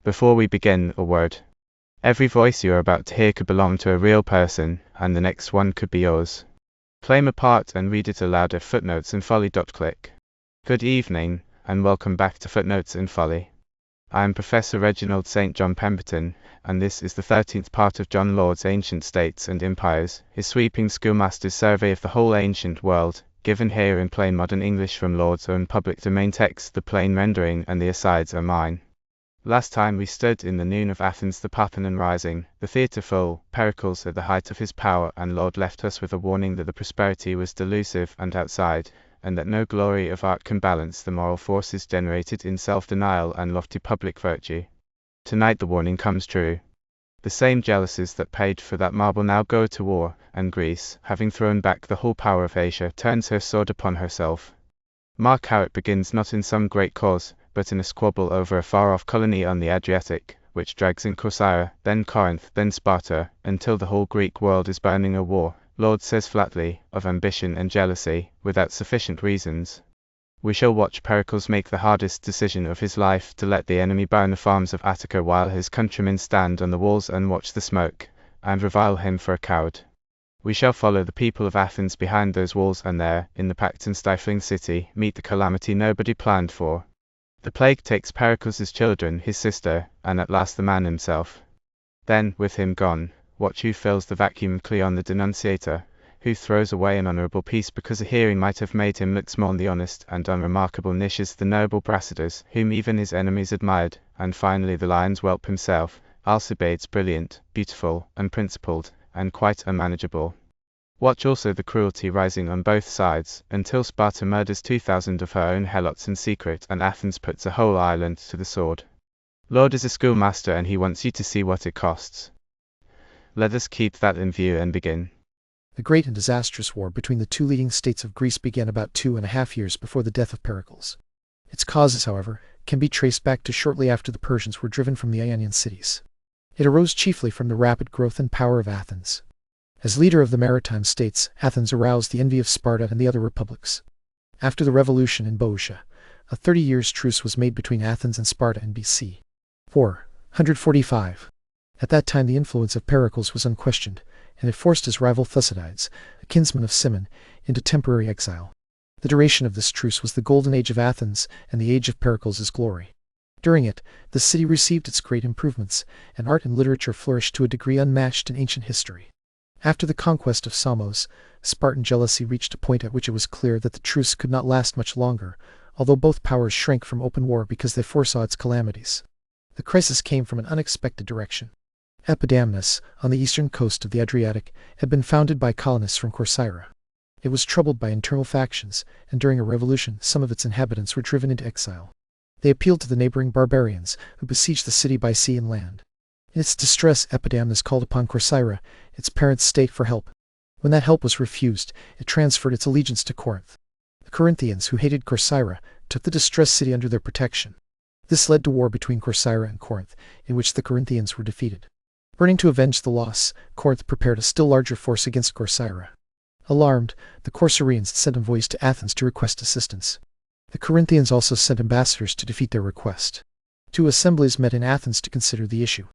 Before we begin, a word. Every voice you are about to hear could belong to a real person, and the next one could be yours. Claim a part and read it aloud at Footnotes in Folly. Click. Good evening, and welcome back to Footnotes in Folly. I am Professor Reginald St. John Pemberton, and this is the 13th part of John Lord's Ancient States and Empires, his sweeping schoolmaster's survey of the whole ancient world, given here in plain modern English from Lord's own public domain text. The plain rendering and the asides are mine. Last time we stood in the noon of Athens, the Parthenon rising, the theatre full, Pericles at the height of his power, and Lord left us with a warning that the prosperity was delusive and outside, and that no glory of art can balance the moral forces generated in self-denial and lofty public virtue. Tonight the warning comes true. The same jealousies that paid for that marble now go to war, and Greece, having thrown back the whole power of Asia, turns her sword upon herself. Mark how it begins not in some great cause, but in a squabble over a far-off colony on the Adriatic, which drags in Corcyra, then Corinth, then Sparta, until the whole Greek world is burning a war, Lord says flatly, of ambition and jealousy, without sufficient reasons. We shall watch Pericles make the hardest decision of his life to let the enemy burn the farms of Attica while his countrymen stand on the walls and watch the smoke, and revile him for a coward. We shall follow the people of Athens behind those walls, and there, in the packed and stifling city, meet the calamity nobody planned for. The plague takes Pericles' children, his sister, and at last the man himself. Then, with him gone, watch who fills the vacuum: Cleon the denunciator, who throws away an honourable peace because a hearing might have made him look small, the honest and unremarkable Nicias, the noble Brasidas, whom even his enemies admired, and finally the lion's whelp himself, Alcibiades, brilliant, beautiful, unprincipled, and quite unmanageable. Watch also the cruelty rising on both sides, until Sparta murders 2,000 of her own Helots in secret, and Athens puts a whole island to the sword. Lord is a schoolmaster, and he wants you to see what it costs. Let us keep that in view and begin. The great and disastrous war between the two leading states of Greece began about 2.5 years before the death of Pericles. Its causes, however, can be traced back to shortly after the Persians were driven from the Ionian cities. It arose chiefly from the rapid growth and power of Athens. As leader of the maritime states, Athens aroused the envy of Sparta and the other republics. After the revolution in Boeotia, a 30 years truce was made between Athens and Sparta in BC 445. At that time the influence of Pericles was unquestioned, and it forced his rival Thucydides, a kinsman of Cimon, into temporary exile. The duration of this truce was the golden age of Athens and the age of Pericles' glory. During it, the city received its great improvements, and art and literature flourished to a degree unmatched in ancient history. After the conquest of Samos, Spartan jealousy reached a point at which it was clear that the truce could not last much longer, although both powers shrank from open war because they foresaw its calamities. The crisis came from an unexpected direction. Epidamnus, on the eastern coast of the Adriatic, had been founded by colonists from Corcyra. It was troubled by internal factions, and during a revolution some of its inhabitants were driven into exile. They appealed to the neighboring barbarians, who besieged the city by sea and land. In its distress, Epidamnus called upon Corcyra, its parent state, for help. When that help was refused, it transferred its allegiance to Corinth. The Corinthians, who hated Corcyra, took the distressed city under their protection. This led to war between Corcyra and Corinth, in which the Corinthians were defeated. Burning to avenge the loss, Corinth prepared a still larger force against Corcyra. Alarmed, the Corcyrians sent envoys to Athens to request assistance. The Corinthians also sent ambassadors to defeat their request. 2 assemblies met in Athens to consider the issue.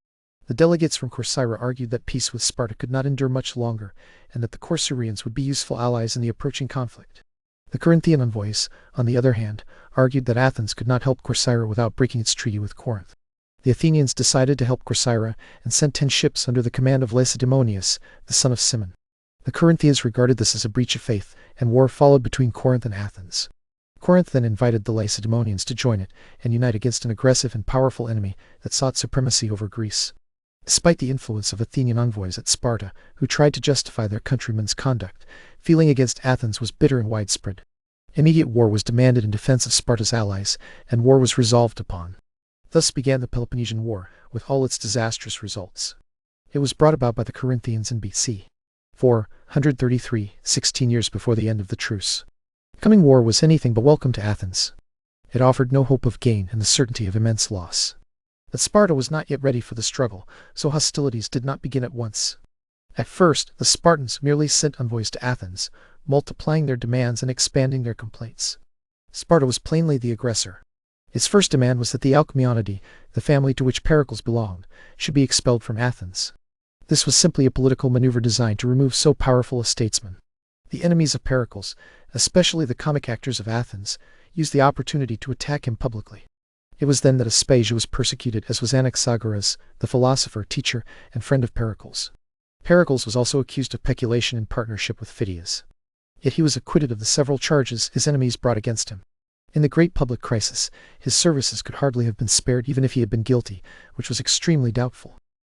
The delegates from Corcyra argued that peace with Sparta could not endure much longer, and that the Corcyrians would be useful allies in the approaching conflict. The Corinthian envoys, on the other hand, argued that Athens could not help Corcyra without breaking its treaty with Corinth. The Athenians decided to help Corcyra and sent 10 ships under the command of Lacedaemonius, the son of Cimon. The Corinthians regarded this as a breach of faith, and war followed between Corinth and Athens. Corinth then invited the Lacedaemonians to join it and unite against an aggressive and powerful enemy that sought supremacy over Greece. Despite the influence of Athenian envoys at Sparta, who tried to justify their countrymen's conduct, feeling against Athens was bitter and widespread. Immediate war was demanded in defense of Sparta's allies, and war was resolved upon. Thus began the Peloponnesian War, with all its disastrous results. It was brought about by the Corinthians in BC 433, 16 years before the end of the truce. The coming war was anything but welcome to Athens. It offered no hope of gain and the certainty of immense loss. But Sparta was not yet ready for the struggle, so hostilities did not begin at once. At first, the Spartans merely sent envoys to Athens, multiplying their demands and expanding their complaints. Sparta was plainly the aggressor. His first demand was that the Alcmeonidae, the family to which Pericles belonged, should be expelled from Athens. This was simply a political maneuver designed to remove so powerful a statesman. The enemies of Pericles, especially the comic actors of Athens, used the opportunity to attack him publicly. It was then that Aspasia was persecuted, as was Anaxagoras, the philosopher, teacher, and friend of Pericles. Pericles was also accused of peculation in partnership with Phidias. Yet he was acquitted of the several charges his enemies brought against him. In the great public crisis, his services could hardly have been spared even if he had been guilty, which was extremely doubtful.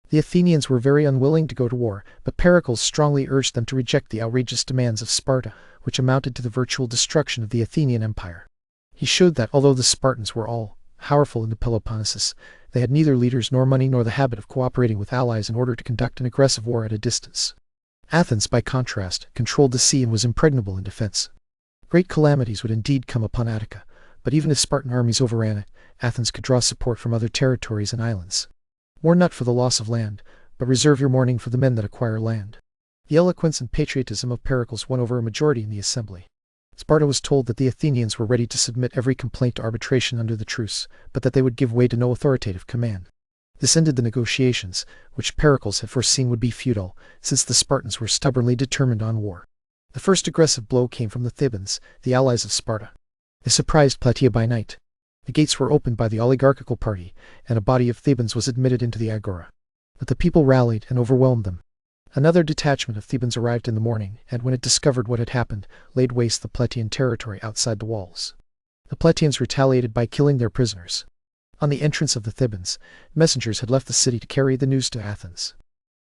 The Athenians were very unwilling to go to war, but Pericles strongly urged them to reject the outrageous demands of Sparta, which amounted to the virtual destruction of the Athenian Empire. He showed that, although the Spartans were all powerful in the Peloponnesus, they had neither leaders nor money nor the habit of cooperating with allies in order to conduct an aggressive war at a distance. Athens, by contrast, controlled the sea and was impregnable in defense. Great calamities would indeed come upon Attica, but even if Spartan armies overran it, Athens could draw support from other territories and islands. Mourn not for the loss of land, but reserve your mourning for the men that acquire land. The eloquence and patriotism of Pericles won over a majority in the assembly. Sparta was told that the Athenians were ready to submit every complaint to arbitration under the truce, but that they would give way to no authoritative command. This ended the negotiations, which Pericles had foreseen would be futile, since the Spartans were stubbornly determined on war. The first aggressive blow came from the Thebans, the allies of Sparta. They surprised Plataea by night. The gates were opened by the oligarchical party, and a body of Thebans was admitted into the agora. But the people rallied and overwhelmed them. Another detachment of Thebans arrived in the morning, and when it discovered what had happened, laid waste the Plataean territory outside the walls. The Plataeans retaliated by killing their prisoners. On the entrance of the Thebans, messengers had left the city to carry the news to Athens.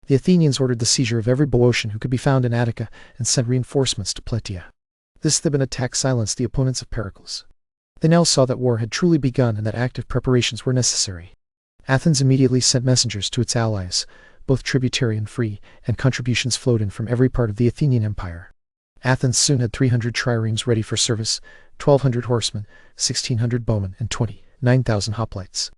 The Athenians ordered the seizure of every Boeotian who could be found in Attica and sent reinforcements to Plataea. This Theban attack silenced the opponents of Pericles. They now saw that war had truly begun and that active preparations were necessary. Athens immediately sent messengers to its allies, both tributary and free, and contributions flowed in from every part of the Athenian Empire. Athens soon had 300 triremes ready for service, 1,200 horsemen, 1,600 bowmen, and 29,000 hoplites.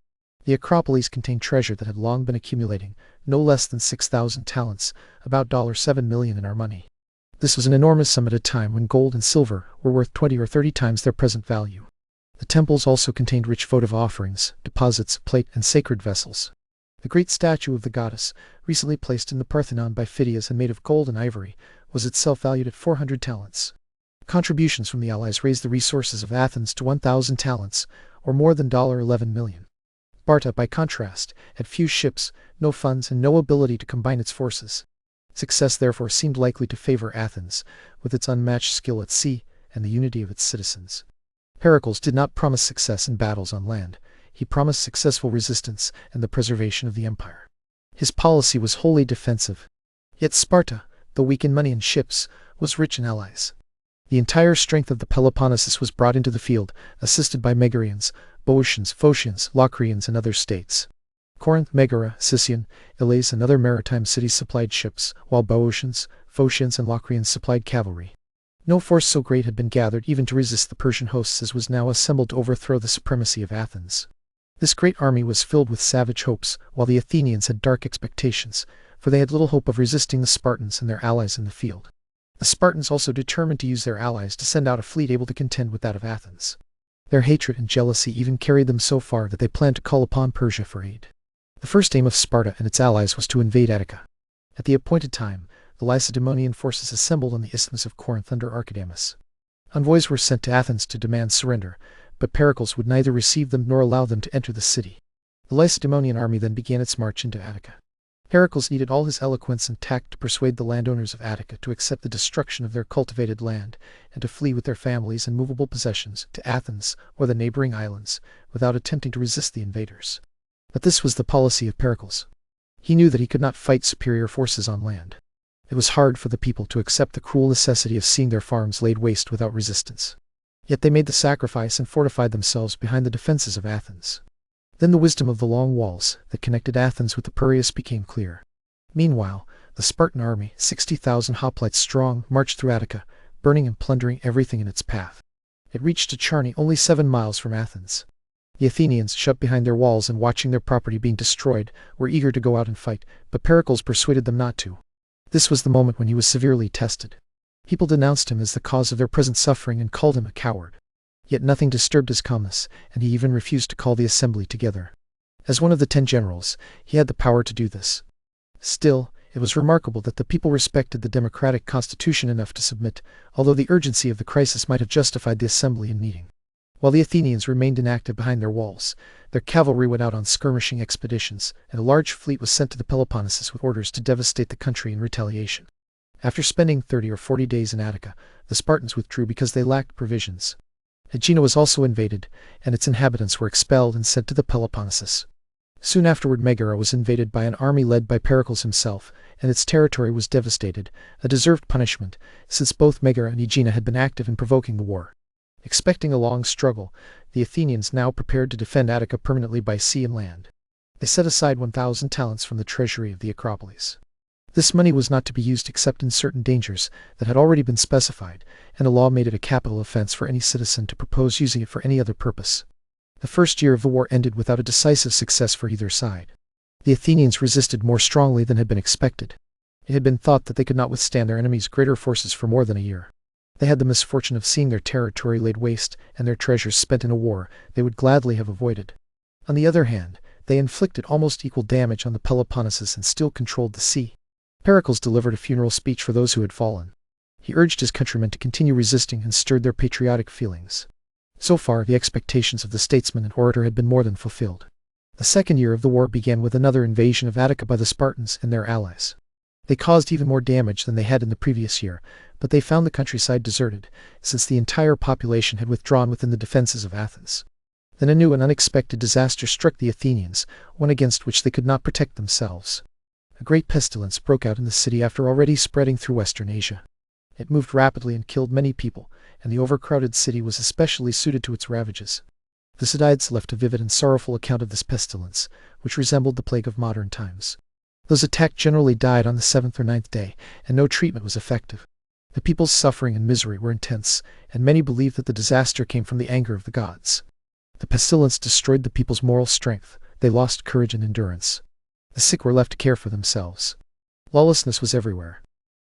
The Acropolis contained treasure that had long been accumulating, no less than 6,000 talents, about $7 million in our money. This was an enormous sum at a time when gold and silver were worth 20 or 30 times their present value. The temples also contained rich votive offerings, deposits, plate, and sacred vessels. The great statue of the goddess, recently placed in the Parthenon by Phidias and made of gold and ivory, was itself valued at 400 talents. Contributions from the allies raised the resources of Athens to 1,000 talents, or more than $11 million. Sparta, by contrast, had few ships, no funds, and no ability to combine its forces. Success therefore seemed likely to favor Athens, with its unmatched skill at sea and the unity of its citizens. Pericles did not promise success in battles on land. He promised successful resistance and the preservation of the empire. His policy was wholly defensive. Yet Sparta, though weak in money and ships, was rich in allies. The entire strength of the Peloponnesus was brought into the field, assisted by Megarians, Boeotians, Phocians, Locrians, and other states. Corinth, Megara, Sicyon, Elis, and other maritime cities supplied ships, while Boeotians, Phocians, and Locrians supplied cavalry. No force so great had been gathered even to resist the Persian hosts as was now assembled to overthrow the supremacy of Athens. This great army was filled with savage hopes, while the Athenians had dark expectations, for they had little hope of resisting the Spartans and their allies in the field. The Spartans also determined to use their allies to send out a fleet able to contend with that of Athens. Their hatred and jealousy even carried them so far that they planned to call upon Persia for aid. The first aim of Sparta and its allies was to invade Attica. At the appointed time, the Lacedaemonian forces assembled on the Isthmus of Corinth under Archidamus. Envoys were sent to Athens to demand surrender, but Pericles would neither receive them nor allow them to enter the city. The Lacedaemonian army then began its march into Attica. Pericles needed all his eloquence and tact to persuade the landowners of Attica to accept the destruction of their cultivated land, and to flee with their families and movable possessions to Athens or the neighboring islands, without attempting to resist the invaders. But this was the policy of Pericles. He knew that he could not fight superior forces on land. It was hard for the people to accept the cruel necessity of seeing their farms laid waste without resistance. Yet they made the sacrifice and fortified themselves behind the defenses of Athens. Then the wisdom of the long walls that connected Athens with the Piraeus became clear. Meanwhile, the Spartan army, 60,000 hoplites strong, marched through Attica, burning and plundering everything in its path. It reached Acharni, only 7 miles from Athens. The Athenians, shut behind their walls and watching their property being destroyed, were eager to go out and fight, but Pericles persuaded them not to. This was the moment when he was severely tested. People denounced him as the cause of their present suffering and called him a coward. Yet nothing disturbed his calmness, and he even refused to call the assembly together. As one of the 10 generals, he had the power to do this. Still, it was remarkable that the people respected the democratic constitution enough to submit, although the urgency of the crisis might have justified the assembly in meeting. While the Athenians remained inactive behind their walls, their cavalry went out on skirmishing expeditions, and a large fleet was sent to the Peloponnesus with orders to devastate the country in retaliation. After spending 30 or 40 days in Attica, the Spartans withdrew because they lacked provisions. Aegina was also invaded, and its inhabitants were expelled and sent to the Peloponnesus. Soon afterward Megara was invaded by an army led by Pericles himself, and its territory was devastated, a deserved punishment, since both Megara and Aegina had been active in provoking the war. Expecting a long struggle, the Athenians now prepared to defend Attica permanently by sea and land. They set aside 1,000 talents from the treasury of the Acropolis. This money was not to be used except in certain dangers that had already been specified, and the law made it a capital offense for any citizen to propose using it for any other purpose. The first year of the war ended without a decisive success for either side. The Athenians resisted more strongly than had been expected. It had been thought that they could not withstand their enemies' greater forces for more than a year. They had the misfortune of seeing their territory laid waste and their treasures spent in a war they would gladly have avoided. On the other hand, they inflicted almost equal damage on the Peloponnesus and still controlled the sea. Pericles delivered a funeral speech for those who had fallen. He urged his countrymen to continue resisting and stirred their patriotic feelings. So far, the expectations of the statesman and orator had been more than fulfilled. The second year of the war began with another invasion of Attica by the Spartans and their allies. They caused even more damage than they had in the previous year, but they found the countryside deserted, since the entire population had withdrawn within the defenses of Athens. Then a new and unexpected disaster struck the Athenians, one against which they could not protect themselves. A great pestilence broke out in the city after already spreading through Western Asia. It moved rapidly and killed many people, and the overcrowded city was especially suited to its ravages. Thucydides left a vivid and sorrowful account of this pestilence, which resembled the plague of modern times. Those attacked generally died on the 7th or 9th day, and no treatment was effective. The people's suffering and misery were intense, and many believed that the disaster came from the anger of the gods. The pestilence destroyed the people's moral strength. They lost courage and endurance. The sick were left to care for themselves. Lawlessness was everywhere.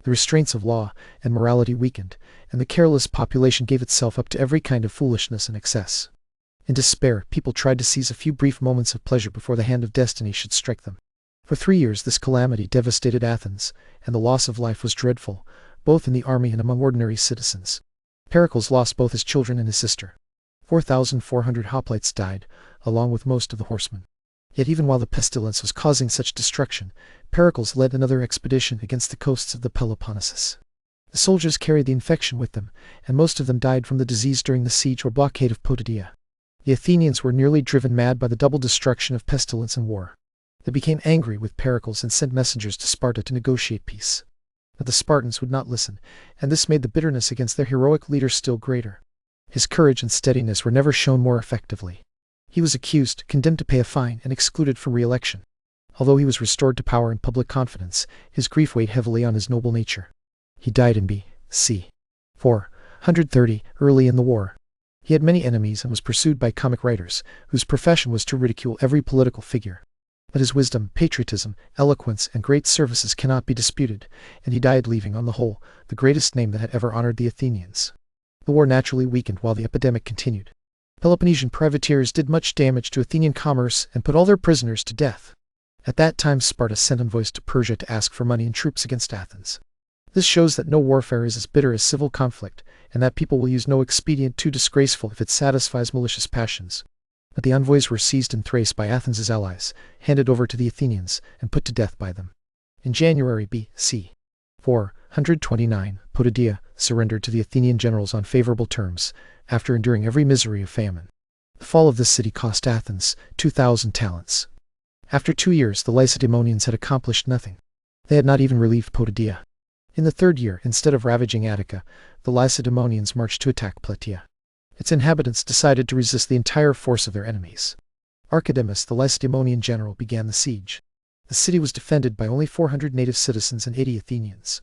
The restraints of law and morality weakened, and the careless population gave itself up to every kind of foolishness and excess. In despair, people tried to seize a few brief moments of pleasure before the hand of destiny should strike them. For 3 years this calamity devastated Athens, and the loss of life was dreadful, both in the army and among ordinary citizens. Pericles lost both his children and his sister. 4,400 hoplites died, along with most of the horsemen. Yet even while the pestilence was causing such destruction, Pericles led another expedition against the coasts of the Peloponnesus. The soldiers carried the infection with them, and most of them died from the disease during the siege or blockade of Potidæa. The Athenians were nearly driven mad by the double destruction of pestilence and war. They became angry with Pericles and sent messengers to Sparta to negotiate peace. But the Spartans would not listen, and this made the bitterness against their heroic leader still greater. His courage and steadiness were never shown more effectively. He was accused, condemned to pay a fine, and excluded from re-election. Although he was restored to power and public confidence, his grief weighed heavily on his noble nature. He died in B.C. 430, early in the war. He had many enemies and was pursued by comic writers, whose profession was to ridicule every political figure. But his wisdom, patriotism, eloquence, and great services cannot be disputed, and he died leaving, on the whole, the greatest name that had ever honored the Athenians. The war naturally weakened while the epidemic continued. Peloponnesian privateers did much damage to Athenian commerce and put all their prisoners to death. At that time Sparta sent envoys to Persia to ask for money and troops against Athens. This shows that no warfare is as bitter as civil conflict, and that people will use no expedient too disgraceful if it satisfies malicious passions. But the envoys were seized in Thrace by Athens' allies, handed over to the Athenians, and put to death by them. In January B.C. 429, Potidæa surrendered to the Athenian generals on favorable terms, after enduring every misery of famine. The fall of this city cost Athens 2,000 talents. After 2 years, the Lacedaemonians had accomplished nothing. They had not even relieved Potidæa. In the 3rd year, instead of ravaging Attica, the Lacedaemonians marched to attack Plataea. Its inhabitants decided to resist the entire force of their enemies. Archidamus, the Lacedaemonian general, began the siege. The city was defended by only 400 native citizens and 80 Athenians.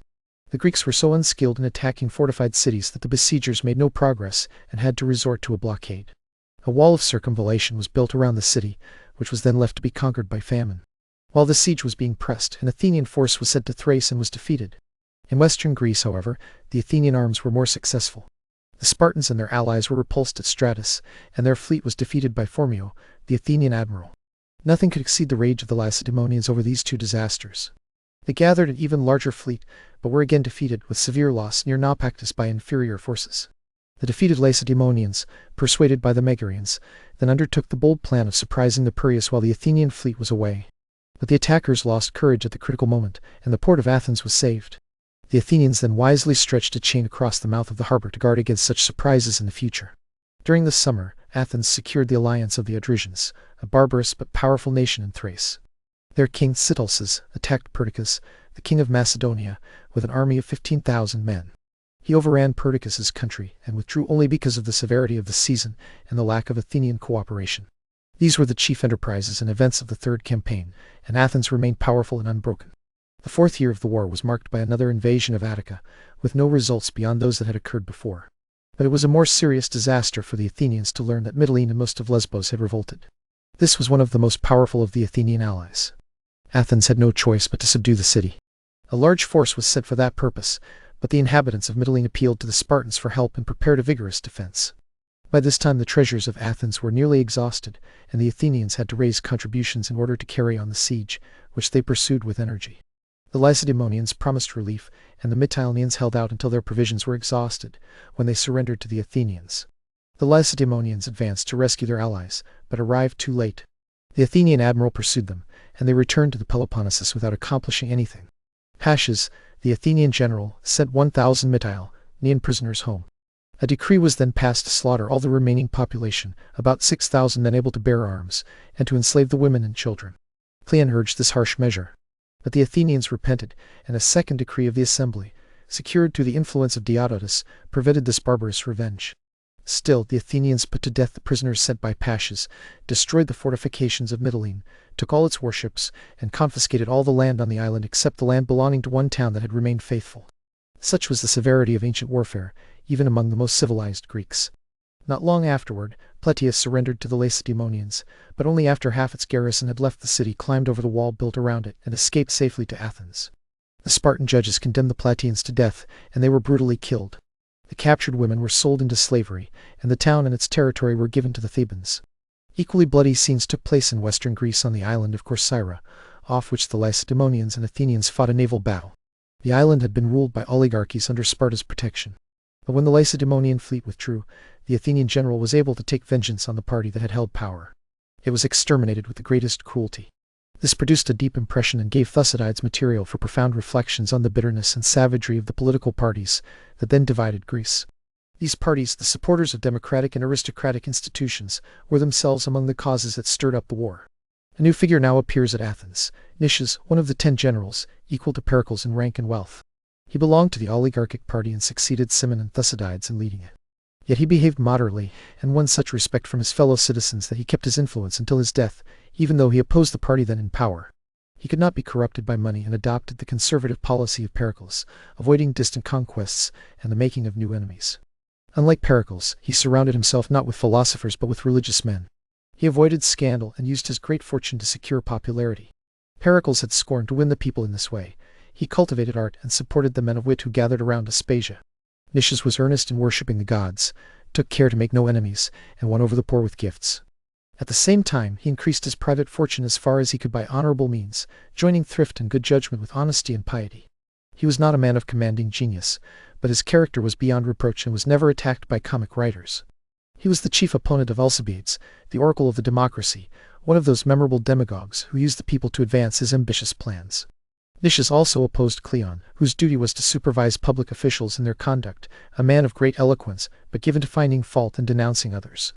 The Greeks were so unskilled in attacking fortified cities that the besiegers made no progress and had to resort to a blockade. A wall of circumvallation was built around the city, which was then left to be conquered by famine. While the siege was being pressed, an Athenian force was sent to Thrace and was defeated. In western Greece, however, the Athenian arms were more successful. The Spartans and their allies were repulsed at Stratus, and their fleet was defeated by Phormio, the Athenian admiral. Nothing could exceed the rage of the Lacedaemonians over these two disasters. They gathered an even larger fleet, but were again defeated with severe loss near Naupactus by inferior forces. The defeated Lacedaemonians, persuaded by the Megarians, then undertook the bold plan of surprising the Piraeus while the Athenian fleet was away. But the attackers lost courage at the critical moment, and the port of Athens was saved. The Athenians then wisely stretched a chain across the mouth of the harbor to guard against such surprises in the future. During the summer, Athens secured the alliance of the Odrysians, a barbarous but powerful nation in Thrace. Their king Sitalces attacked Pericles, the king of Macedonia, with an army of 15,000 men. He overran Pericles' country and withdrew only because of the severity of the season and the lack of Athenian cooperation. These were the chief enterprises and events of the third campaign, and Athens remained powerful and unbroken. The fourth year of the war was marked by another invasion of Attica, with no results beyond those that had occurred before. But it was a more serious disaster for the Athenians to learn that Mytilene and most of Lesbos had revolted. This was one of the most powerful of the Athenian allies. Athens had no choice but to subdue the city. A large force was sent for that purpose, but the inhabitants of Mytilene appealed to the Spartans for help and prepared a vigorous defense. By this time the treasures of Athens were nearly exhausted, and the Athenians had to raise contributions in order to carry on the siege, which they pursued with energy. The Lacedaemonians promised relief, and the Mytileneans held out until their provisions were exhausted, when they surrendered to the Athenians. The Lacedaemonians advanced to rescue their allies, but arrived too late. The Athenian admiral pursued them, and they returned to the Peloponnesus without accomplishing anything. Paschas, the Athenian general, sent 1,000 Mytilenean prisoners home. A decree was then passed to slaughter all the remaining population, about 6,000 then able to bear arms, and to enslave the women and children. Cleon urged this harsh measure. But the Athenians repented, and a second decree of the assembly, secured through the influence of Diodotus, prevented this barbarous revenge. Still, the Athenians put to death the prisoners sent by Paschas, destroyed the fortifications of Mytilene, took all its warships, and confiscated all the land on the island except the land belonging to one town that had remained faithful. Such was the severity of ancient warfare, even among the most civilized Greeks. Not long afterward, Plataeus surrendered to the Lacedaemonians, but only after half its garrison had left the city, climbed over the wall built around it, and escaped safely to Athens. The Spartan judges condemned the Plataeans to death, and they were brutally killed. The captured women were sold into slavery, and the town and its territory were given to the Thebans. Equally bloody scenes took place in western Greece on the island of Corcyra, off which the Lacedaemonians and Athenians fought a naval battle. The island had been ruled by oligarchies under Sparta's protection. But when the Lacedaemonian fleet withdrew, the Athenian general was able to take vengeance on the party that had held power. It was exterminated with the greatest cruelty. This produced a deep impression and gave Thucydides material for profound reflections on the bitterness and savagery of the political parties that then divided Greece. These parties, the supporters of democratic and aristocratic institutions, were themselves among the causes that stirred up the war. A new figure now appears at Athens, Nicias, one of the 10 generals, equal to Pericles in rank and wealth. He belonged to the oligarchic party and succeeded Cimon and Thucydides in leading it. Yet he behaved moderately, and won such respect from his fellow citizens that he kept his influence until his death, even though he opposed the party then in power. He could not be corrupted by money and adopted the conservative policy of Pericles, avoiding distant conquests and the making of new enemies. Unlike Pericles, he surrounded himself not with philosophers but with religious men. He avoided scandal and used his great fortune to secure popularity. Pericles had scorned to win the people in this way. He cultivated art and supported the men of wit who gathered around Aspasia. Nicias was earnest in worshipping the gods, took care to make no enemies, and won over the poor with gifts. At the same time, he increased his private fortune as far as he could by honourable means, joining thrift and good judgment with honesty and piety. He was not a man of commanding genius, but his character was beyond reproach and was never attacked by comic writers. He was the chief opponent of Alcibiades, the oracle of the democracy, one of those memorable demagogues who used the people to advance his ambitious plans. Nicias also opposed Cleon, whose duty was to supervise public officials in their conduct, a man of great eloquence, but given to finding fault and denouncing others.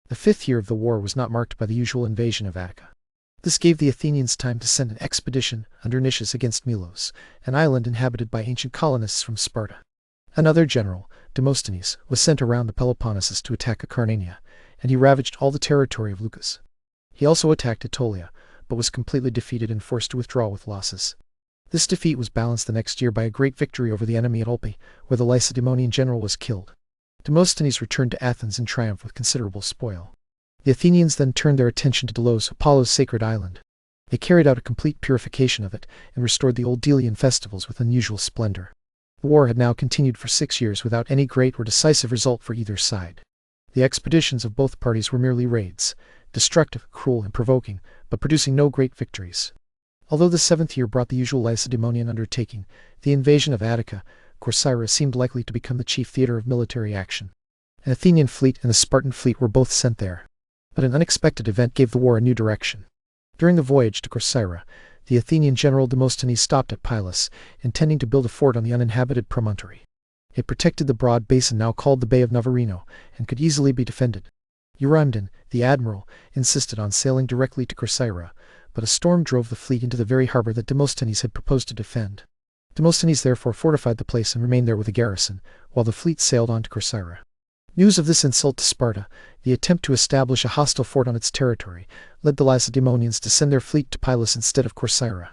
The 5th year of the war was not marked by the usual invasion of Attica. This gave the Athenians time to send an expedition under Nicias against Melos, an island inhabited by ancient colonists from Sparta. Another general, Demosthenes, was sent around the Peloponnesus to attack Acarnania, and he ravaged all the territory of Lucas. He also attacked Aetolia, but was completely defeated and forced to withdraw with losses. This defeat was balanced the next year by a great victory over the enemy at Olpe, where the Lacedaemonian general was killed. Demosthenes returned to Athens in triumph with considerable spoil. The Athenians then turned their attention to Delos, Apollo's sacred island. They carried out a complete purification of it, and restored the old Delian festivals with unusual splendor. The war had now continued for 6 years without any great or decisive result for either side. The expeditions of both parties were merely raids, destructive, cruel, and provoking, but producing no great victories. Although the 7th year brought the usual Lacedaemonian undertaking, the invasion of Attica, Corcyra seemed likely to become the chief theatre of military action. An Athenian fleet and a Spartan fleet were both sent there. But an unexpected event gave the war a new direction. During the voyage to Corcyra, the Athenian general Demosthenes stopped at Pylos, intending to build a fort on the uninhabited promontory. It protected the broad basin now called the Bay of Navarino, and could easily be defended. Eurymedon, the admiral, insisted on sailing directly to Corcyra, but a storm drove the fleet into the very harbor that Demosthenes had proposed to defend. Demosthenes therefore fortified the place and remained there with a garrison, while the fleet sailed on to Corcyra. News of this insult to Sparta, the attempt to establish a hostile fort on its territory, led the Lacedaemonians to send their fleet to Pylos instead of Corcyra.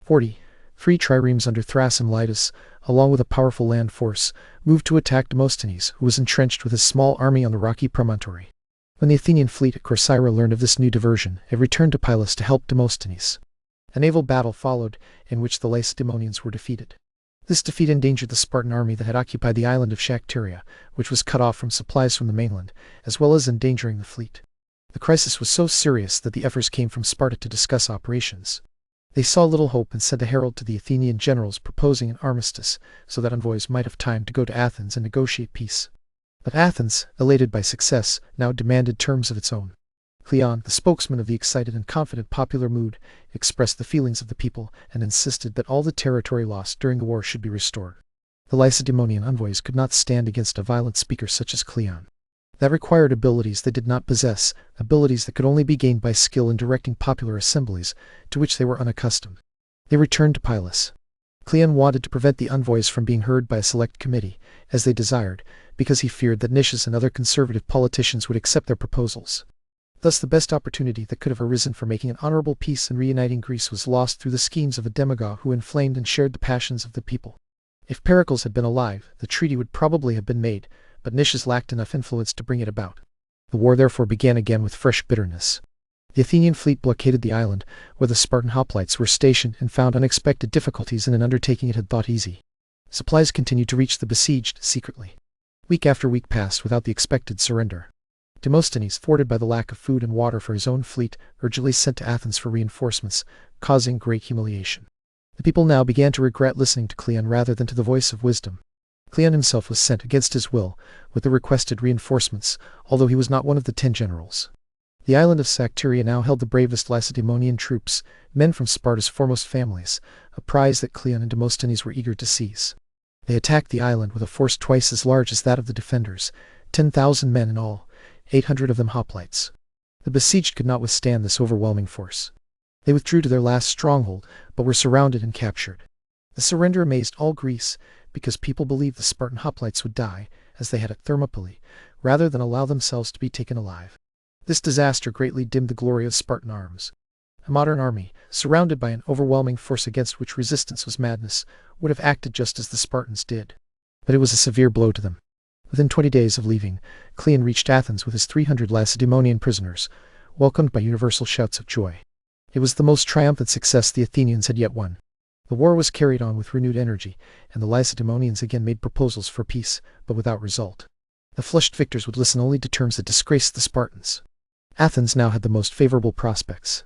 40 free triremes under Thrasymedes, along with a powerful land force, moved to attack Demosthenes, who was entrenched with his small army on the rocky promontory. When the Athenian fleet at Corcyra learned of this new diversion, it returned to Pylos to help Demosthenes. A naval battle followed, in which the Lacedaemonians were defeated. This defeat endangered the Spartan army that had occupied the island of Sphacteria, which was cut off from supplies from the mainland, as well as endangering the fleet. The crisis was so serious that the ephors came from Sparta to discuss operations. They saw little hope and sent a herald to the Athenian generals proposing an armistice, so that envoys might have time to go to Athens and negotiate peace. But Athens, elated by success, now demanded terms of its own. Cleon, the spokesman of the excited and confident popular mood, expressed the feelings of the people and insisted that all the territory lost during the war should be restored. The Lacedaemonian envoys could not stand against a violent speaker such as Cleon. That required abilities they did not possess, abilities that could only be gained by skill in directing popular assemblies, to which they were unaccustomed. They returned to Pylos. Cleon wanted to prevent the envoys from being heard by a select committee, as they desired, because he feared that Nicias and other conservative politicians would accept their proposals. Thus the best opportunity that could have arisen for making an honourable peace and reuniting Greece was lost through the schemes of a demagogue who inflamed and shared the passions of the people. If Pericles had been alive, the treaty would probably have been made, but Nicias lacked enough influence to bring it about. The war therefore began again with fresh bitterness. The Athenian fleet blockaded the island, where the Spartan hoplites were stationed, and found unexpected difficulties in an undertaking it had thought easy. Supplies continued to reach the besieged secretly. Week after week passed without the expected surrender. Demosthenes, thwarted by the lack of food and water for his own fleet, urgently sent to Athens for reinforcements, causing great humiliation. The people now began to regret listening to Cleon rather than to the voice of wisdom. Cleon himself was sent against his will, with the requested reinforcements, although he was not one of the 10 generals. The island of Sphacteria now held the bravest Lacedaemonian troops, men from Sparta's foremost families, a prize that Cleon and Demosthenes were eager to seize. They attacked the island with a force twice as large as that of the defenders, 10,000 men in all, 800 of them hoplites. The besieged could not withstand this overwhelming force. They withdrew to their last stronghold, but were surrounded and captured. The surrender amazed all Greece, because people believed the Spartan hoplites would die, as they had at Thermopylae, rather than allow themselves to be taken alive. This disaster greatly dimmed the glory of Spartan arms. A modern army, surrounded by an overwhelming force against which resistance was madness, would have acted just as the Spartans did. But it was a severe blow to them. Within 20 days of leaving, Cleon reached Athens with his 300 Lacedaemonian prisoners, welcomed by universal shouts of joy. It was the most triumphant success the Athenians had yet won. The war was carried on with renewed energy, and the Lacedaemonians again made proposals for peace, but without result. The flushed victors would listen only to terms that disgraced the Spartans. Athens now had the most favorable prospects.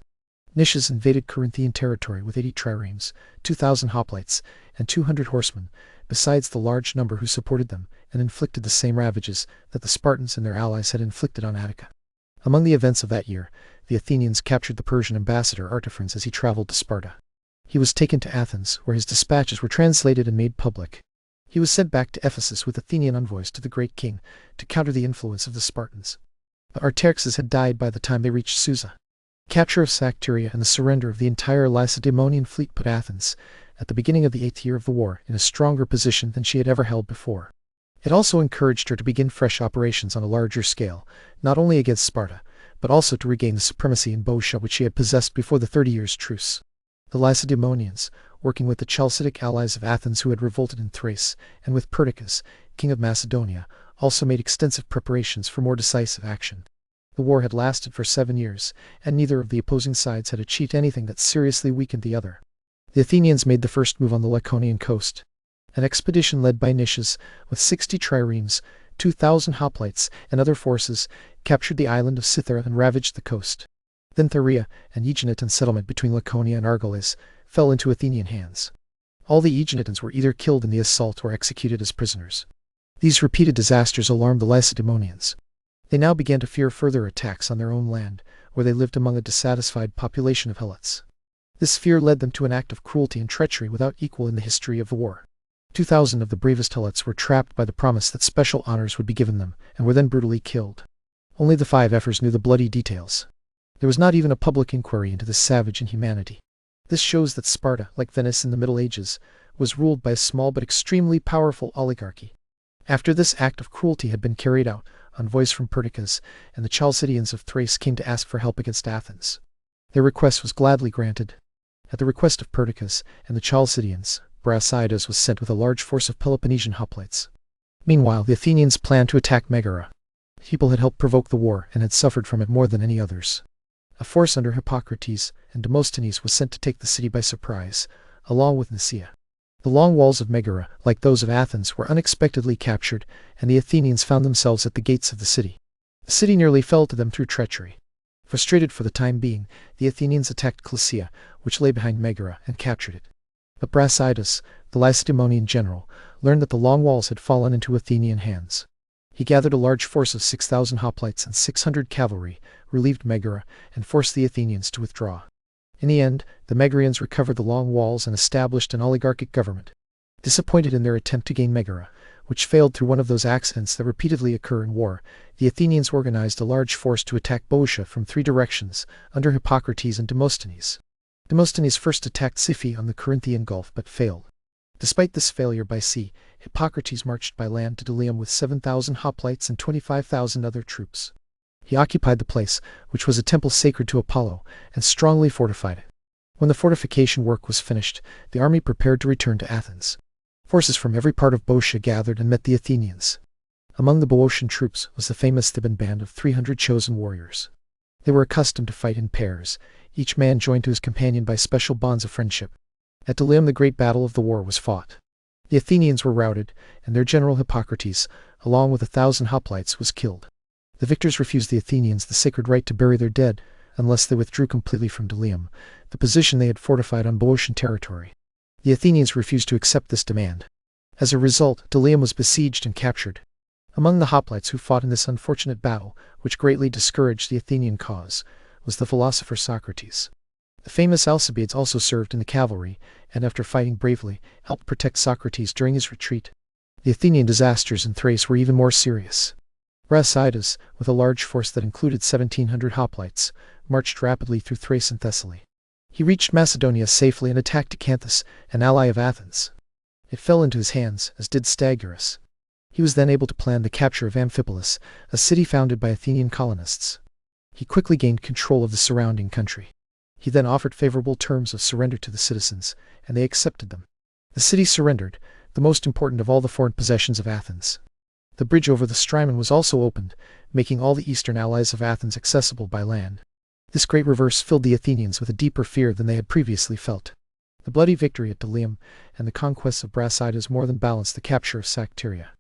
Nicias invaded Corinthian territory with 80 triremes, 2,000 hoplites, and 200 horsemen, besides the large number who supported them, and inflicted the same ravages that the Spartans and their allies had inflicted on Attica. Among the events of that year, the Athenians captured the Persian ambassador Artaphernes as he traveled to Sparta. He was taken to Athens, where his dispatches were translated and made public. He was sent back to Ephesus with Athenian envoys to the great king, to counter the influence of the Spartans. But Artaxerxes had died by the time they reached Susa. Capture of Sphacteria and the surrender of the entire Lacedaemonian fleet put Athens, at the beginning of the 8th year of the war, in a stronger position than she had ever held before. It also encouraged her to begin fresh operations on a larger scale, not only against Sparta, but also to regain the supremacy in Boeotia which she had possessed before the 30 years' truce. The Lacedaemonians, working with the Chalcidic allies of Athens who had revolted in Thrace, and with Pericles, king of Macedonia, also made extensive preparations for more decisive action. The war had lasted for 7 years, and neither of the opposing sides had achieved anything that seriously weakened the other. The Athenians made the first move on the Laconian coast. An expedition led by Nicias, with 60 triremes, 2,000 hoplites, and other forces, captured the island of Cythera and ravaged the coast. Then Theria, an Aeginetan settlement between Laconia and Argolis, fell into Athenian hands. All the Aeginetans were either killed in the assault or executed as prisoners. These repeated disasters alarmed the Lacedaemonians. They now began to fear further attacks on their own land, where they lived among a dissatisfied population of Helots. This fear led them to an act of cruelty and treachery without equal in the history of the war. 2,000 of the bravest Helots were trapped by the promise that special honors would be given them, and were then brutally killed. Only the 5 ephors knew the bloody details. There was not even a public inquiry into this savage inhumanity. This shows that Sparta, like Venice in the Middle Ages, was ruled by a small but extremely powerful oligarchy. After this act of cruelty had been carried out, envoys from Pericles and the Chalcidians of Thrace came to ask for help against Athens. Their request was gladly granted. At the request of Pericles and the Chalcidians, Brasidas was sent with a large force of Peloponnesian hoplites. Meanwhile, the Athenians planned to attack Megara. People had helped provoke the war and had suffered from it more than any others. A force under Hippocrates and Demosthenes was sent to take the city by surprise, along with Nicaea. The long walls of Megara, like those of Athens, were unexpectedly captured, and the Athenians found themselves at the gates of the city. The city nearly fell to them through treachery. Frustrated for the time being, the Athenians attacked Cilicia, which lay behind Megara, and captured it. But Brasidas, the Lacedaemonian general, learned that the long walls had fallen into Athenian hands. He gathered a large force of 6,000 hoplites and 600 cavalry, relieved Megara, and forced the Athenians to withdraw. In the end, the Megarians recovered the long walls and established an oligarchic government. Disappointed in their attempt to gain Megara, which failed through one of those accidents that repeatedly occur in war, the Athenians organized a large force to attack Boeotia from 3 directions, under Hippocrates and Demosthenes. Demosthenes first attacked Siphi on the Corinthian Gulf but failed. Despite this failure by sea, Hippocrates marched by land to Delium with 7,000 hoplites and 25,000 other troops. He occupied the place, which was a temple sacred to Apollo, and strongly fortified it. When the fortification work was finished, the army prepared to return to Athens. Forces from every part of Boeotia gathered and met the Athenians. Among the Boeotian troops was the famous Theban band of 300 chosen warriors. They were accustomed to fight in pairs, each man joined to his companion by special bonds of friendship. At Delium the great battle of the war was fought. The Athenians were routed, and their general Hippocrates, along with 1,000 hoplites, was killed. The victors refused the Athenians the sacred right to bury their dead, unless they withdrew completely from Delium, the position they had fortified on Boeotian territory. The Athenians refused to accept this demand. As a result, Delium was besieged and captured. Among the hoplites who fought in this unfortunate battle, which greatly discouraged the Athenian cause, was the philosopher Socrates. The famous Alcibiades also served in the cavalry, and after fighting bravely, helped protect Socrates during his retreat. The Athenian disasters in Thrace were even more serious. Brasidas, with a large force that included 1,700 hoplites, marched rapidly through Thrace and Thessaly. He reached Macedonia safely and attacked Acanthus, an ally of Athens. It fell into his hands, as did Stagirus. He was then able to plan the capture of Amphipolis, a city founded by Athenian colonists. He quickly gained control of the surrounding country. He then offered favorable terms of surrender to the citizens, and they accepted them. The city surrendered, the most important of all the foreign possessions of Athens. The bridge over the Strymon was also opened, making all the eastern allies of Athens accessible by land. This great reverse filled the Athenians with a deeper fear than they had previously felt. The bloody victory at Delium and the conquests of Brasidas more than balanced the capture of Sphacteria.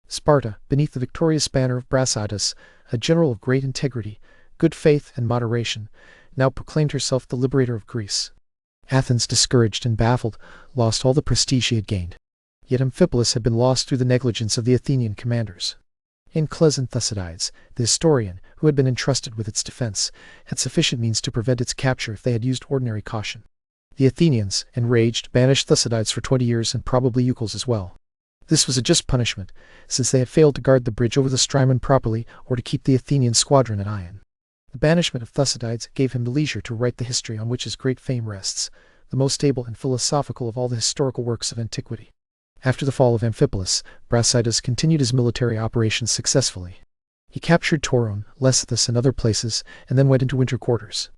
Sparta, beneath the victorious banner of Brasidas, a general of great integrity, good faith, and moderation, now proclaimed herself the liberator of Greece. Athens, discouraged and baffled, lost all the prestige she had gained. Yet Amphipolis had been lost through the negligence of the Athenian commanders. Pericles and Thucydides, the historian, who had been entrusted with its defense, had sufficient means to prevent its capture if they had used ordinary caution. The Athenians, enraged, banished Thucydides for 20 years and probably Eucles as well. This was a just punishment, since they had failed to guard the bridge over the Strymon properly or to keep the Athenian squadron at Ion. The banishment of Thucydides gave him the leisure to write the history on which his great fame rests, the most stable and philosophical of all the historical works of antiquity. After the fall of Amphipolis, Brasidas continued his military operations successfully. He captured Torone, Lesthus, and other places, and then went into winter quarters.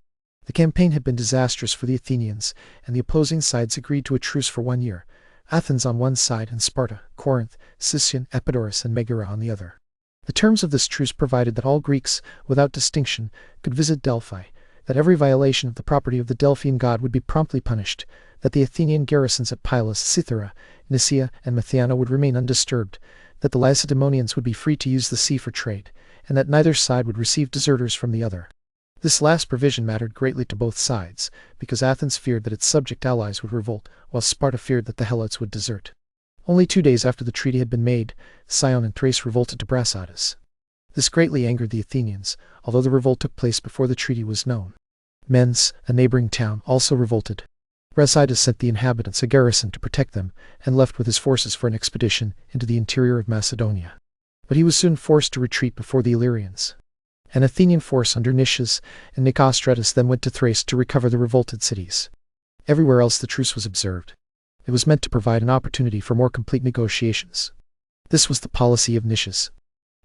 The campaign had been disastrous for the Athenians, and the opposing sides agreed to a truce for 1 year, Athens on one side and Sparta, Corinth, Sicyon, Epidaurus, and Megara on the other. The terms of this truce provided that all Greeks, without distinction, could visit Delphi, that every violation of the property of the Delphian god would be promptly punished, that the Athenian garrisons at Pylos, Cythera, Nicia, and Mathiana would remain undisturbed, that the Lacedaemonians would be free to use the sea for trade, and that neither side would receive deserters from the other. This last provision mattered greatly to both sides, because Athens feared that its subject allies would revolt, while Sparta feared that the Helots would desert. Only 2 days after the treaty had been made, Scion and Thrace revolted to Brasidas. This greatly angered the Athenians, although the revolt took place before the treaty was known. Mens, a neighboring town, also revolted. Brasidas sent the inhabitants a garrison to protect them, and left with his forces for an expedition into the interior of Macedonia. But he was soon forced to retreat before the Illyrians. An Athenian force under Nicias and Nicostratus then went to Thrace to recover the revolted cities. Everywhere else the truce was observed. It was meant to provide an opportunity for more complete negotiations. This was the policy of Nicias.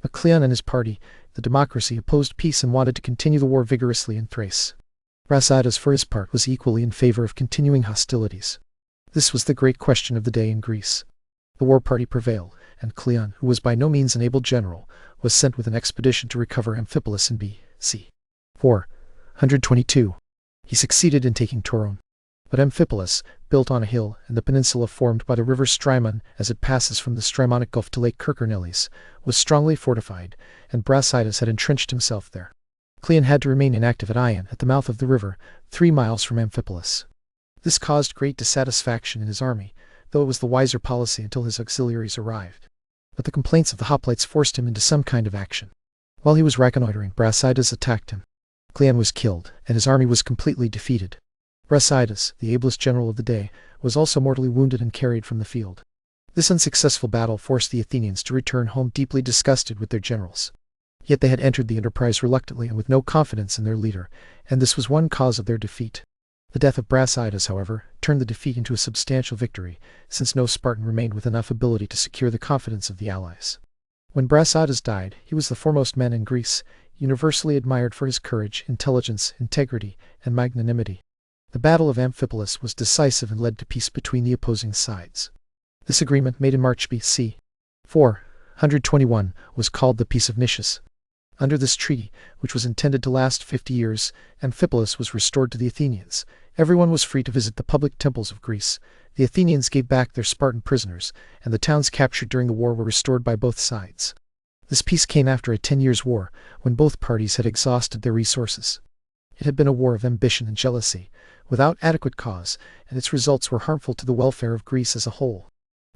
But Cleon and his party, the democracy, opposed peace and wanted to continue the war vigorously in Thrace. Brasidas, for his part, was equally in favor of continuing hostilities. This was the great question of the day in Greece. The war party prevailed, and Cleon, who was by no means an able general, was sent with an expedition to recover Amphipolis in B.C. 422. He succeeded in taking Torone. But Amphipolis, built on a hill, and the peninsula formed by the river Strymon as it passes from the Strymonic Gulf to Lake Kerkernellis, was strongly fortified, and Brasidas had entrenched himself there. Cleon had to remain inactive at Ion, at the mouth of the river, 3 miles from Amphipolis. This caused great dissatisfaction in his army, though it was the wiser policy until his auxiliaries arrived. But the complaints of the hoplites forced him into some kind of action. While he was reconnoitering, Brasidas attacked him. Cleon was killed, and his army was completely defeated. Brasidas, the ablest general of the day, was also mortally wounded and carried from the field. This unsuccessful battle forced the Athenians to return home deeply disgusted with their generals. Yet they had entered the enterprise reluctantly and with no confidence in their leader, and this was one cause of their defeat. The death of Brasidas, however, turned the defeat into a substantial victory, since no Spartan remained with enough ability to secure the confidence of the allies. When Brasidas died, he was the foremost man in Greece, universally admired for his courage, intelligence, integrity, and magnanimity. The Battle of Amphipolis was decisive and led to peace between the opposing sides. This agreement, made in March B.C. 421, was called the Peace of Nicias. Under this treaty, which was intended to last 50 years, Amphipolis was restored to the Athenians. Everyone was free to visit the public temples of Greece. The Athenians gave back their Spartan prisoners, and the towns captured during the war were restored by both sides. This peace came after a 10-year war, when both parties had exhausted their resources. It had been a war of ambition and jealousy, without adequate cause, and its results were harmful to the welfare of Greece as a whole.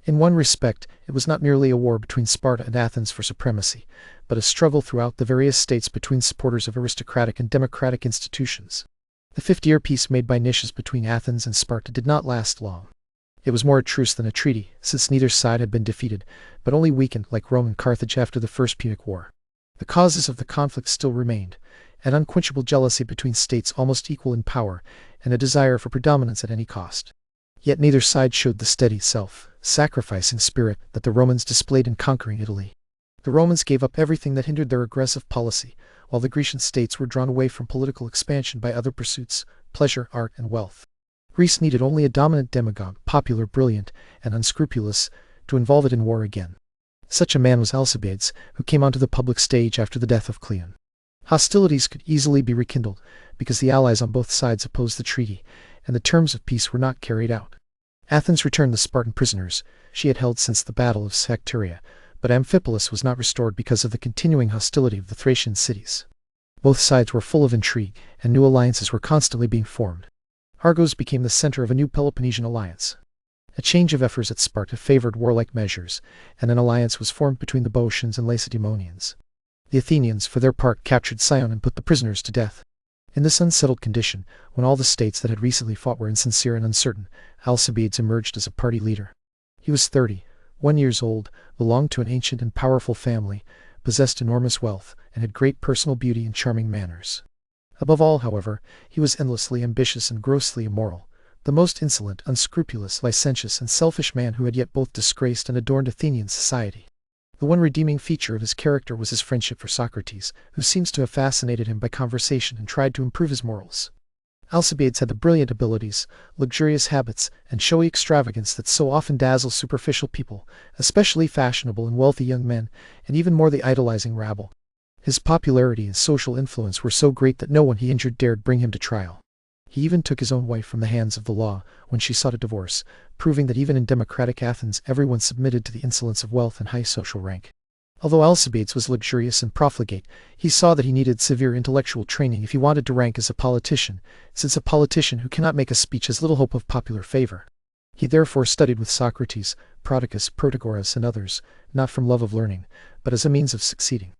In one respect, it was not merely a war between Sparta and Athens for supremacy, but a struggle throughout the various states between supporters of aristocratic and democratic institutions. The 50-year peace made by Nicias between Athens and Sparta did not last long. It was more a truce than a treaty, since neither side had been defeated, but only weakened, like Rome and Carthage after the First Punic War. The causes of the conflict still remained: an unquenchable jealousy between states almost equal in power, and a desire for predominance at any cost. Yet neither side showed the steady self-sacrificing spirit that the Romans displayed in conquering Italy. The Romans gave up everything that hindered their aggressive policy, while the Grecian states were drawn away from political expansion by other pursuits: pleasure, art, and wealth. Greece needed only a dominant demagogue, popular, brilliant, and unscrupulous, to involve it in war again. Such a man was Alcibiades, who came onto the public stage after the death of Cleon. Hostilities could easily be rekindled, because the allies on both sides opposed the treaty, and the terms of peace were not carried out. Athens returned the Spartan prisoners she had held since the Battle of Sphacteria, but Amphipolis was not restored because of the continuing hostility of the Thracian cities. Both sides were full of intrigue, and new alliances were constantly being formed. Argos became the center of a new Peloponnesian alliance. A change of efforts at Sparta favored warlike measures, and an alliance was formed between the Boeotians and Lacedaemonians. The Athenians, for their part, captured Scion and put the prisoners to death. In this unsettled condition, when all the states that had recently fought were insincere and uncertain, Alcibiades emerged as a party leader. He was 31 years old, belonged to an ancient and powerful family, possessed enormous wealth, and had great personal beauty and charming manners. Above all, however, he was endlessly ambitious and grossly immoral, the most insolent, unscrupulous, licentious, and selfish man who had yet both disgraced and adorned Athenian society. The one redeeming feature of his character was his friendship for Socrates, who seems to have fascinated him by conversation and tried to improve his morals. Alcibiades had the brilliant abilities, luxurious habits, and showy extravagance that so often dazzle superficial people, especially fashionable and wealthy young men, and even more the idolizing rabble. His popularity and social influence were so great that no one he injured dared bring him to trial. He even took his own wife from the hands of the law when she sought a divorce, proving that even in democratic Athens everyone submitted to the insolence of wealth and high social rank. Although Alcibiades was luxurious and profligate, he saw that he needed severe intellectual training if he wanted to rank as a politician, since a politician who cannot make a speech has little hope of popular favor. He therefore studied with Socrates, Pericles, Protagoras, and others, not from love of learning, but as a means of succeeding.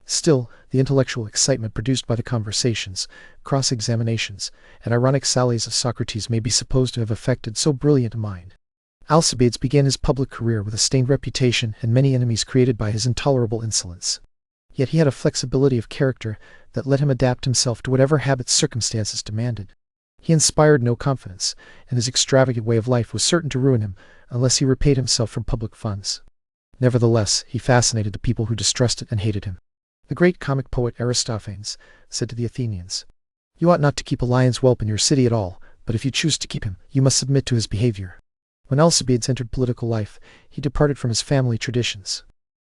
Still, the intellectual excitement produced by the conversations, cross-examinations, and ironic sallies of Socrates may be supposed to have affected so brilliant a mind. Alcibiades began his public career with a stained reputation and many enemies created by his intolerable insolence. Yet he had a flexibility of character that let him adapt himself to whatever habits circumstances demanded. He inspired no confidence, and his extravagant way of life was certain to ruin him unless he repaid himself from public funds. Nevertheless, he fascinated the people who distrusted and hated him. The great comic poet Aristophanes said to the Athenians, "You ought not to keep a lion's whelp in your city at all, but if you choose to keep him, you must submit to his behavior." When Alcibiades entered political life, he departed from his family traditions.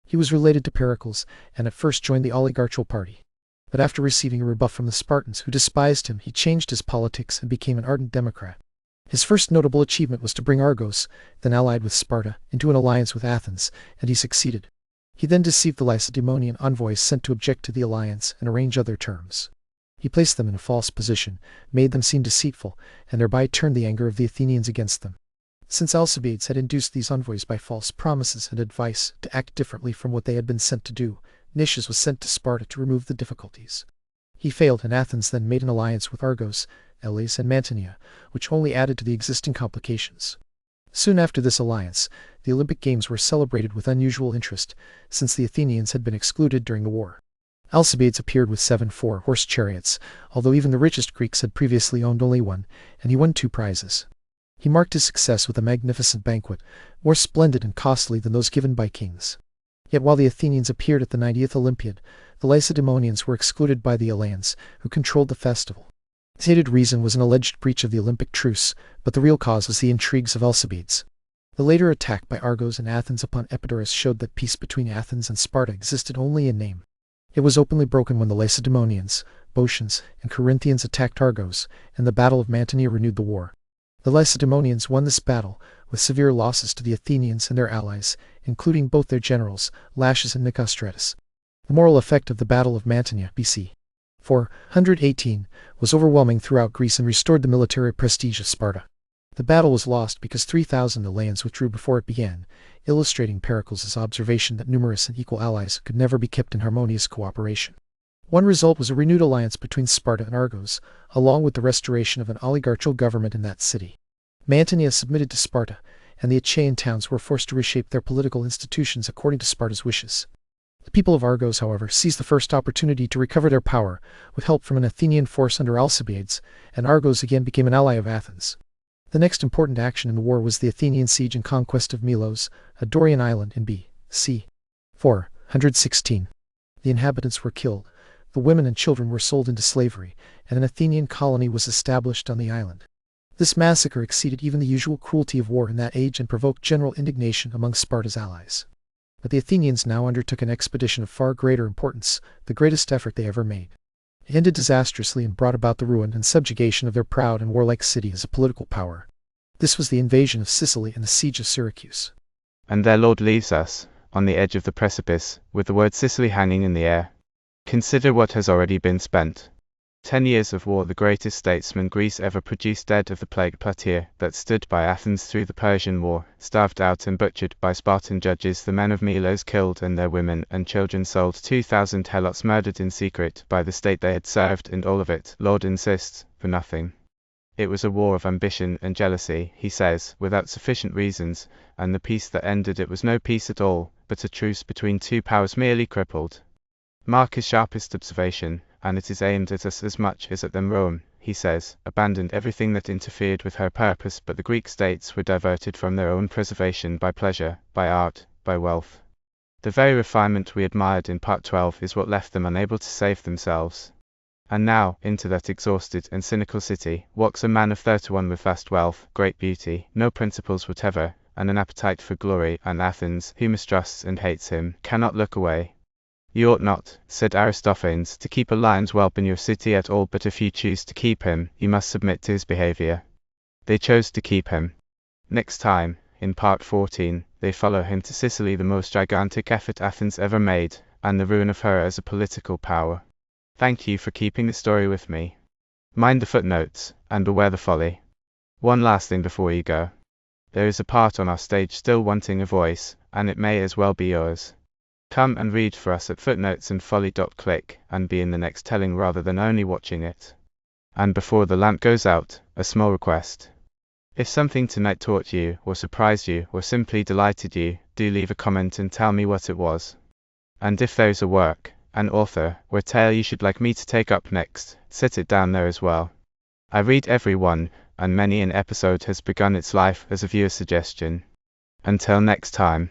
He was related to Pericles, and at first joined the oligarchical party. But after receiving a rebuff from the Spartans, who despised him, he changed his politics and became an ardent democrat. His first notable achievement was to bring Argos, then allied with Sparta, into an alliance with Athens, and he succeeded. He then deceived the Lacedaemonian envoys sent to object to the alliance and arrange other terms. He placed them in a false position, made them seem deceitful, and thereby turned the anger of the Athenians against them. Since Alcibiades had induced these envoys by false promises and advice to act differently from what they had been sent to do, Nicias was sent to Sparta to remove the difficulties. He failed, and Athens then made an alliance with Argos, Elis, and Mantinea, which only added to the existing complications. Soon after this alliance, the Olympic Games were celebrated with unusual interest, since the Athenians had been excluded during the war. Alcibiades appeared with 7 four-horse chariots, although even the richest Greeks had previously owned only one, and he won 2 prizes. He marked his success with a magnificent banquet, more splendid and costly than those given by kings. Yet while the Athenians appeared at the 90th Olympiad, the Lacedaemonians were excluded by the Eleans, who controlled the festival. The stated reason was an alleged breach of the Olympic truce, but the real cause was the intrigues of Alcibiades. The later attack by Argos and Athens upon Epidamnus showed that peace between Athens and Sparta existed only in name. It was openly broken when the Lacedaemonians, Boeotians, and Corinthians attacked Argos, and the Battle of Mantinea renewed the war. The Lacedaemonians won this battle, with severe losses to the Athenians and their allies, including both their generals, Laches and Nicostratus. The moral effect of the Battle of Mantinea, BC 418, was overwhelming throughout Greece and restored the military prestige of Sparta. The battle was lost because 3,000 Eleans withdrew before it began, illustrating Pericles' observation that numerous and equal allies could never be kept in harmonious cooperation. One result was a renewed alliance between Sparta and Argos, along with the restoration of an oligarchical government in that city. Mantinea submitted to Sparta, and the Achaean towns were forced to reshape their political institutions according to Sparta's wishes. The people of Argos, however, seized the first opportunity to recover their power, with help from an Athenian force under Alcibiades, and Argos again became an ally of Athens. The next important action in the war was the Athenian siege and conquest of Melos, a Dorian island in B.C. 416. The inhabitants were killed, the women and children were sold into slavery, and an Athenian colony was established on the island. This massacre exceeded even the usual cruelty of war in that age and provoked general indignation among Sparta's allies. But the Athenians now undertook an expedition of far greater importance, the greatest effort they ever made. It ended disastrously and brought about the ruin and subjugation of their proud and warlike city as a political power. This was the invasion of Sicily and the siege of Syracuse. And their Lord leaves us, on the edge of the precipice, with the word Sicily hanging in the air. Consider what has already been spent. 10 years of war, the greatest statesman Greece ever produced, dead of the plague Plataea, that stood by Athens through the Persian War, starved out and butchered by Spartan judges, the men of Melos killed and their women and children sold, 2,000 Helots murdered in secret by the state they had served, and all of it, Lord insists, for nothing. It was a war of ambition and jealousy, he says, without sufficient reasons, and the peace that ended it was no peace at all, but a truce between two powers merely crippled. Mark his sharpest observation, and it is aimed at us as much as at them. Rome, he says, abandoned everything that interfered with her purpose, but the Greek states were diverted from their own preservation by pleasure, by art, by wealth. The very refinement we admired in Part 12 is what left them unable to save themselves. And now, into that exhausted and cynical city, walks a man of 31 with vast wealth, great beauty, no principles whatever, and an appetite for glory, and Athens, who mistrusts and hates him, cannot look away. You ought not, said Aristophanes, to keep a lion's whelp in your city at all, but if you choose to keep him, you must submit to his behavior. They chose to keep him. Next time, in part 14, they follow him to Sicily, the most gigantic effort Athens ever made, and the ruin of her as a political power. Thank you for keeping the story with me. Mind the footnotes, and beware the folly. One last thing before you go. There is a part on our stage still wanting a voice, and it may as well be yours. Come and read for us at footnotesandfolly.click, and be in the next telling rather than only watching it. And before the lamp goes out, a small request. If something tonight taught you, or surprised you, or simply delighted you, do leave a comment and tell me what it was. And if there is a work, an author, or tale you should like me to take up next, set it down there as well. I read every one, and many an episode has begun its life as a viewer suggestion. Until next time.